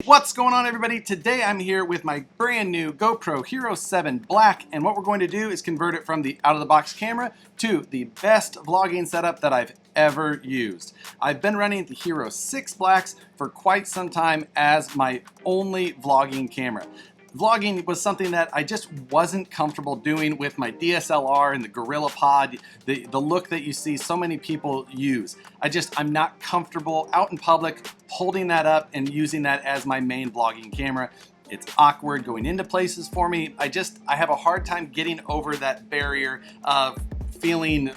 What's going on, everybody? Today I'm here with my brand new GoPro Hero 7 Black, and what we're going to do is convert it from the out-of-the-box camera to the best vlogging setup that I've ever used. I've been running the Hero 6 Blacks for quite some time as my only vlogging camera. Vlogging was something that I just wasn't comfortable doing with my DSLR and the Gorilla Pod, the look that you see so many people use. I'm not comfortable out in public holding that up and using that as my main vlogging camera. It's awkward going into places for me. I have a hard time getting over that barrier of feeling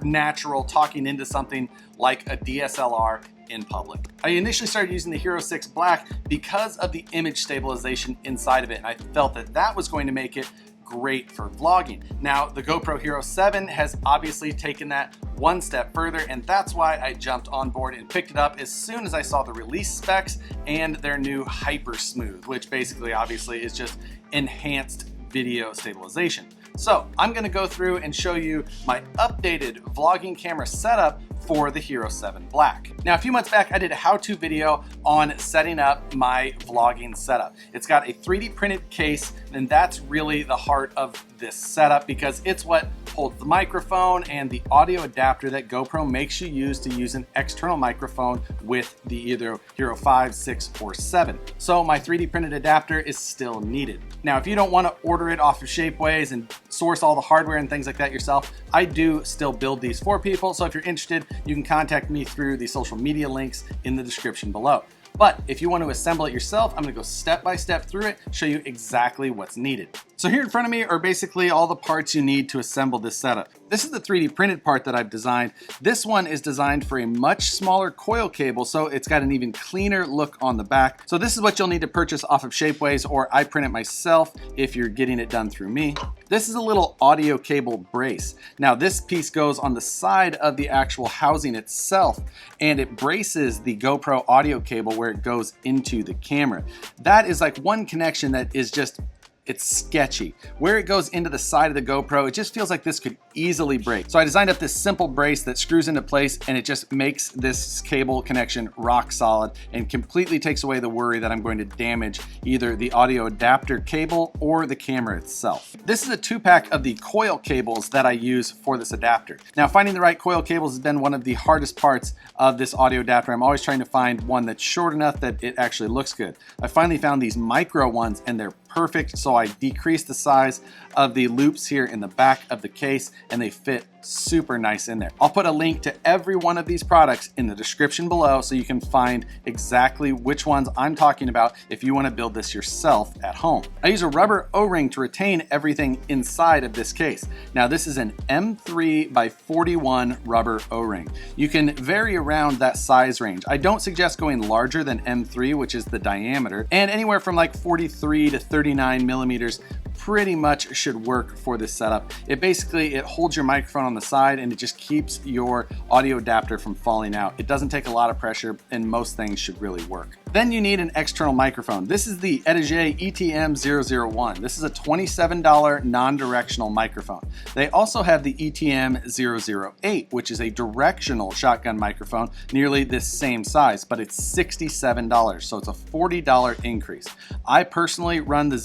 natural talking into something like a DSLR in public. I initially started using the Hero 6 Black because of the image stabilization inside of it, and I felt that that was going to make it great for vlogging. Now, the GoPro Hero 7 has obviously taken that one step further, and that's why I jumped on board and picked it up as soon as I saw the release specs and their new Hyper Smooth, which basically obviously is just enhanced video stabilization. So I'm going to go through and show you my updated vlogging camera setup for the Hero 7 Black. Now, a few months back, I did a how-to video on setting up my vlogging setup. It's got a 3D printed case, and that's really the heart of this setup because it's what holds the microphone and the audio adapter that GoPro makes you use to use an external microphone with the either Hero 5, 6, or 7. So my 3D printed adapter is still needed. Now, if you don't want to order it off of Shapeways and source all the hardware and things like that yourself, I do still build these for people. So if you're interested, you can contact me through the social media links in the description below. But if you want to assemble it yourself, I'm going to go step by step through it, show you exactly what's needed. So here in front of me are basically all the parts you need to assemble this setup. This is the 3D printed part that I've designed. This one is designed for a much smaller coil cable, so it's got an even cleaner look on the back. So this is what you'll need to purchase off of Shapeways, or I print it myself if you're getting it done through me. This is a little audio cable brace. Now this piece goes on the side of the actual housing itself, and it braces the GoPro audio cable where it goes into the camera. That is like one connection that is just, it's sketchy. Where it goes into the side of the GoPro, it just feels like this could easily break. So I designed up this simple brace that screws into place, and it just makes this cable connection rock solid and completely takes away the worry that I'm going to damage either the audio adapter cable or the camera itself. This is a 2-pack of the coil cables that I use for this adapter. Now, finding the right coil cables has been one of the hardest parts of this audio adapter. I'm always trying to find one that's short enough that it actually looks good. I finally found these micro ones, and they're perfect, so I decreased the size of the loops here in the back of the case, and they fit super nice in there. I'll put a link to every one of these products in the description below so you can find exactly which ones I'm talking about if you want to build this yourself at home. I use a rubber O-ring to retain everything inside of this case. Now this is an M3x8 rubber O-ring. You can vary around that size range. I don't suggest going larger than M3, which is the diameter, and anywhere from like 43 to 39 millimeters pretty much should work for this setup. It holds your microphone on the side, and it just keeps your audio adapter from falling out. It doesn't take a lot of pressure, and most things should really work. Then you need an external microphone. This is the Edutige ETM001. This is a $27 non-directional microphone. They also have the ETM008, which is a directional shotgun microphone, nearly this same size, but it's $67, so it's a $40 increase. I personally run the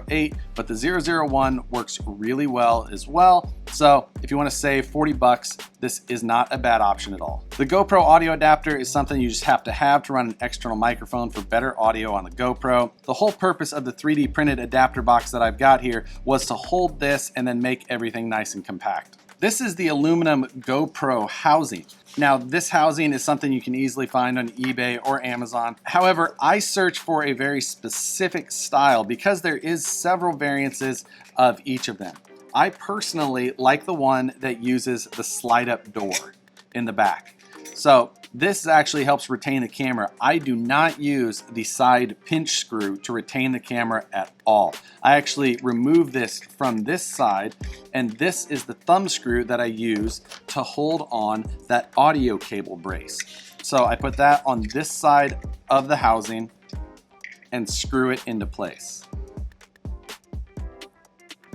008, but the 001 works really well as well. So if you want to save 40 bucks, this is not a bad option at all. The GoPro Audio Adapter is something you just have to run an external microphone for better audio on the GoPro. The whole purpose of the 3D printed adapter box that I've got here was to hold this and then make everything nice and compact. This is the aluminum GoPro housing. Now, this housing is something you can easily find on eBay or Amazon. However, I search for a very specific style because there is several variances of each of them. I personally like the one that uses the slide-up door in the back. So this actually helps retain the camera. I do not use the side pinch screw to retain the camera at all. I actually remove this from this side, and this is the thumb screw that I use to hold on that audio cable brace. So I put that on this side of the housing and screw it into place.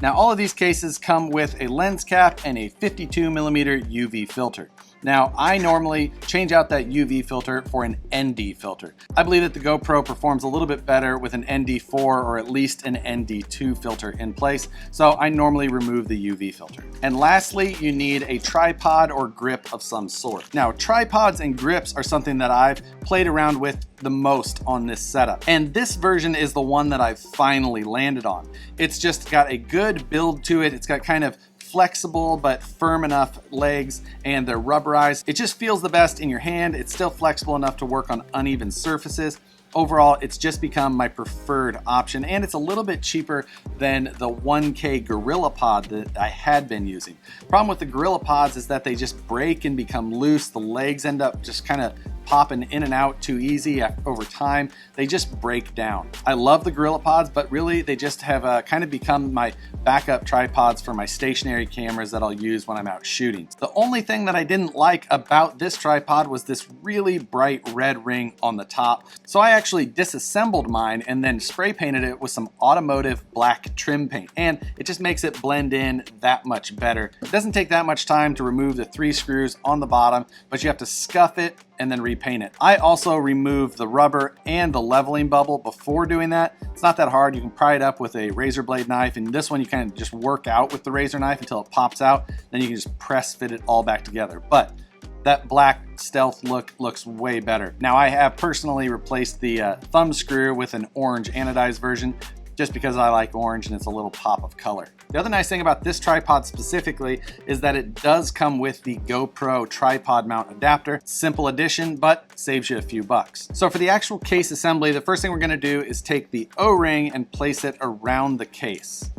Now all of these cases come with a lens cap and a 52mm UV filter. Now, I normally change out that UV filter for an ND filter. I believe that the GoPro performs a little bit better with an ND4 or at least an ND2 filter in place, so I normally remove the UV filter. And lastly, you need a tripod or grip of some sort. Now, tripods and grips are something that I've played around with the most on this setup. And this version is the one that I've finally landed on. It's just got a good build to it. It's got kind of flexible but firm enough legs, and they're rubberized. It just feels the best in your hand. It's still flexible enough to work on uneven surfaces. Overall, it's just become my preferred option, and it's a little bit cheaper than the 1K Gorilla Pod that I had been using. Problem with the Gorilla Pods is that they just break and become loose. The legs end up just kind of popping in and out too easy over time. They just break down. I love the Gorilla Pods, but really they just have kind of become my backup tripods for my stationary cameras that I'll use when I'm out shooting. The only thing that I didn't like about this tripod was this really bright red ring on the top. So I actually disassembled mine and then spray painted it with some automotive black trim paint, and it just makes it blend in that much better. It doesn't take that much time to remove the 3 screws on the bottom, but you have to scuff it and then repaint it. I also removed the rubber and the leveling bubble before doing that. It's not that hard. You can pry it up with a razor blade knife, and this one you kind of just work out with the razor knife until it pops out. Then you can just press fit it all back together. But that black stealth look looks way better. Now, I have personally replaced the thumb screw with an orange anodized version, just because I like orange and it's a little pop of color. The other nice thing about this tripod specifically is that it does come with the GoPro tripod mount adapter. Simple addition, but saves you a few bucks. So for the actual case assembly, the first thing we're gonna do is take the O-ring and place it around the case.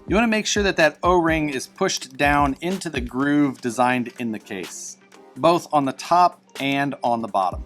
You wanna make sure that that O-ring is pushed down into the groove designed in the case, both on the top and on the bottom.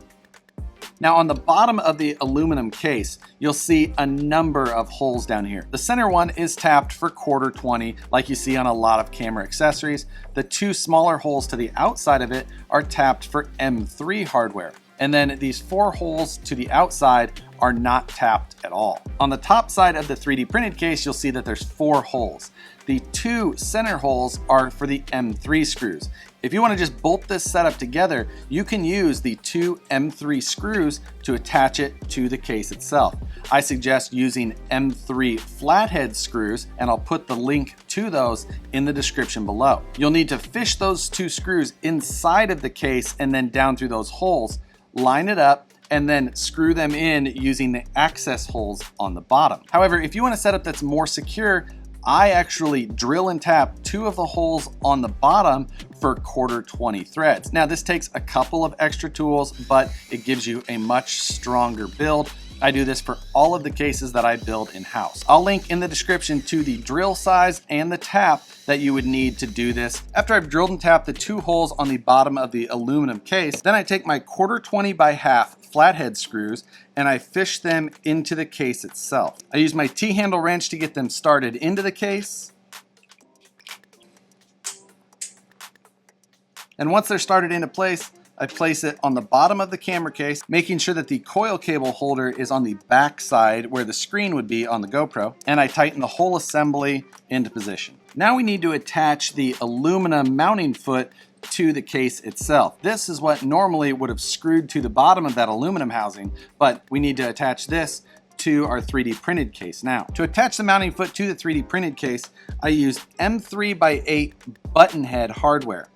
Now, on the bottom of the aluminum case, you'll see a number of holes down here. The center one is tapped for 1/4-20, like you see on a lot of camera accessories. The 2 smaller holes to the outside of it are tapped for M3 hardware. And then these 4 holes to the outside are not tapped at all. On the top side of the 3D printed case, you'll see that there's 4 holes. The 2 center holes are for the M3 screws. If you want to just bolt this setup together, you can use the 2 M3 screws to attach it to the case itself. I suggest using M3 flathead screws, and I'll put the link to those in the description below. You'll need to fish those 2 screws inside of the case and then down through those holes, line it up, and then screw them in using the access holes on the bottom. However, if you want a setup that's more secure, I actually drill and tap 2 of the holes on the bottom for 1/4-20 threads. Now, this takes a couple of extra tools, but it gives you a much stronger build. I do this for all of the cases that I build in-house. I'll link in the description to the drill size and the tap that you would need to do this. After I've drilled and tapped the 2 holes on the bottom of the aluminum case, then I take my 1/4-20 by half flathead screws and I fish them into the case itself. I use my T-handle wrench to get them started into the case. And once they're started into place, I place it on the bottom of the camera case, making sure that the coil cable holder is on the back side where the screen would be on the GoPro, and I tighten the whole assembly into position. Now we need to attach the aluminum mounting foot to the case itself. This is what normally would have screwed to the bottom of that aluminum housing, but we need to attach this to our 3D printed case now. To attach the mounting foot to the 3D printed case, I use M3x8 Buttonhead Hardware,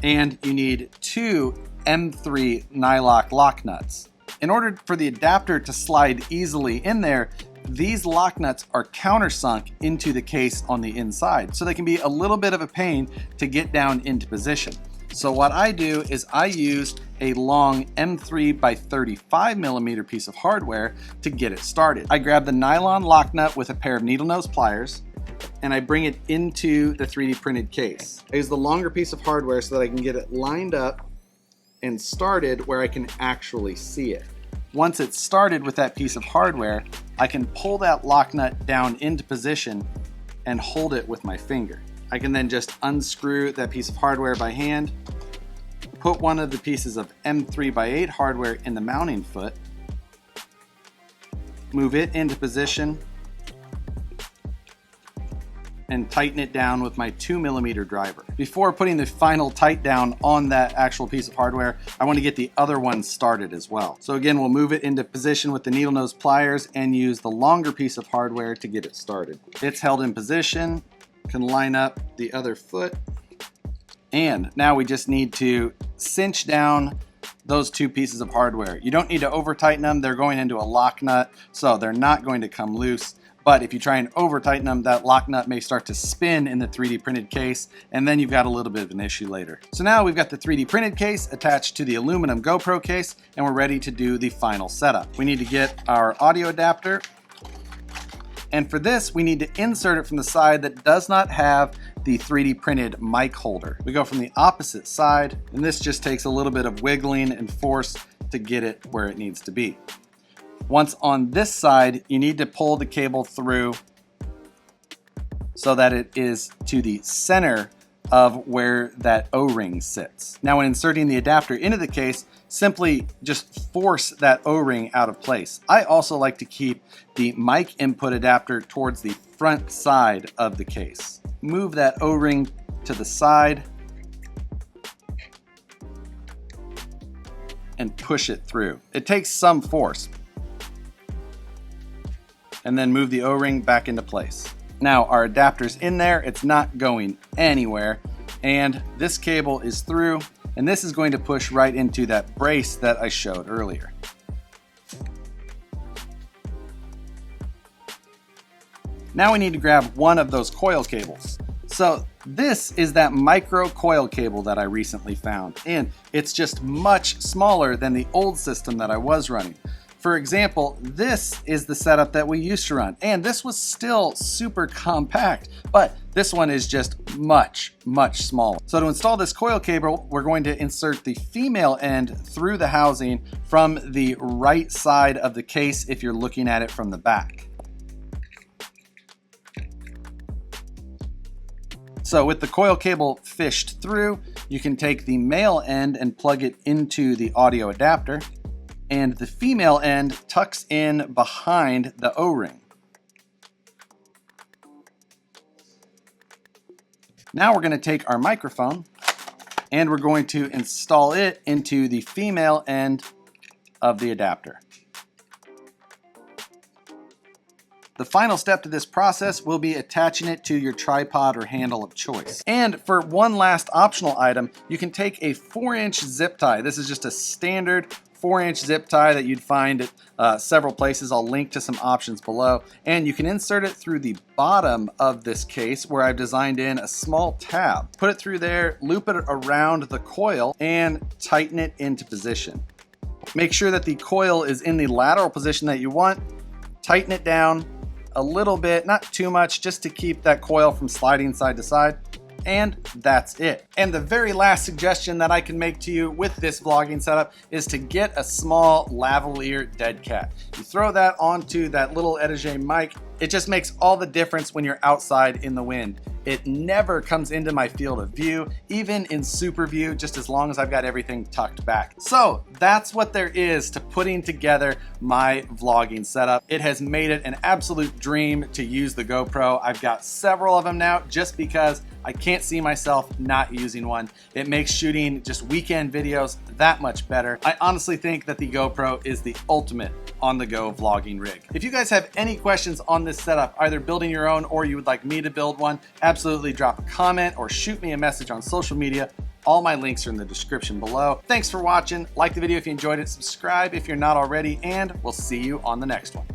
and you need 2 M3 nylock lock nuts. In order for the adapter to slide easily in there, these lock nuts are countersunk into the case on the inside, so they can be a little bit of a pain to get down into position. So what I do is I use a long M3x35mm piece of hardware to get it started. I grab the nylon lock nut with a pair of needle nose pliers, and I bring it into the 3D printed case. I use the longer piece of hardware so that I can get it lined up and started where I can actually see it. Once it's started with that piece of hardware, I can pull that lock nut down into position and hold it with my finger. I can then just unscrew that piece of hardware by hand, put one of the pieces of M3x8 hardware in the mounting foot, move it into position, and tighten it down with my 2mm driver. Before putting the final tight down on that actual piece of hardware, I want to get the other one started as well. So again, we'll move it into position with the needle nose pliers and use the longer piece of hardware to get it started. It's held in position, can line up the other foot, and now we just need to cinch down those two pieces of hardware. You don't need to over tighten them. They're going into a lock nut, so they're not going to come loose. But if you try and over tighten them, that lock nut may start to spin in the 3D printed case, and then you've got a little bit of an issue later. So now we've got the 3D printed case attached to the aluminum GoPro case, and we're ready to do the final setup. We need to get our audio adapter, and for this, we need to insert it from the side that does not have the 3D printed mic holder. We go from the opposite side, and this just takes a little bit of wiggling and force to get it where it needs to be. Once on this side, you need to pull the cable through so that it is to the center of where that O-ring sits. Now when inserting the adapter into the case, simply just force that O-ring out of place. I also like to keep the mic input adapter towards the front side of the case. Move that O-ring to the side and push it through. It takes some force. And then move the O-ring back into place. Now our adapter's in there, it's not going anywhere, and this cable is through, and this is going to push right into that brace that I showed earlier. Now we need to grab one of those coil cables. So this is that micro coil cable that I recently found, and it's just much smaller than the old system that I was running. For example, this is the setup that we used to run, and this was still super compact, but this one is just much smaller. So to install this coil cable, we're going to insert the female end through the housing from the right side of the case if you're looking at it from the back. So with the coil cable fished through, you can take the male end and plug it into the audio adapter, and the female end tucks in behind the O-ring. Now we're going to take our microphone and we're going to install it into the female end of the adapter. The final step to this process will be attaching it to your tripod or handle of choice. And for one last optional item, you can take a 4-inch zip tie. This is just a standard 4-inch zip tie that you'd find at several places. I'll link to some options below. And you can insert it through the bottom of this case where I've designed in a small tab. Put it through there, loop it around the coil, and tighten it into position. Make sure that the coil is in the lateral position that you want. Tighten it down a little bit, not too much, just to keep that coil from sliding side to side. And that's it. And the very last suggestion that I can make to you with this vlogging setup is to get a small lavalier Deadcat. You throw that onto that little Edutige mic, it just makes all the difference when you're outside in the wind. It never comes into my field of view, even in super view, just as long as I've got everything tucked back. So that's what there is to putting together my vlogging setup. It has made it an absolute dream to use the GoPro. I've got several of them now just because I can't see myself not using one. It makes shooting just weekend videos that much better. I honestly think that the GoPro is the ultimate on-the-go vlogging rig. If you guys have any questions on this setup, either building your own or you would like me to build one, absolutely drop a comment or shoot me a message on social media. All my links are in the description below. Thanks for watching. Like the video if you enjoyed it, subscribe if you're not already, and we'll see you on the next one.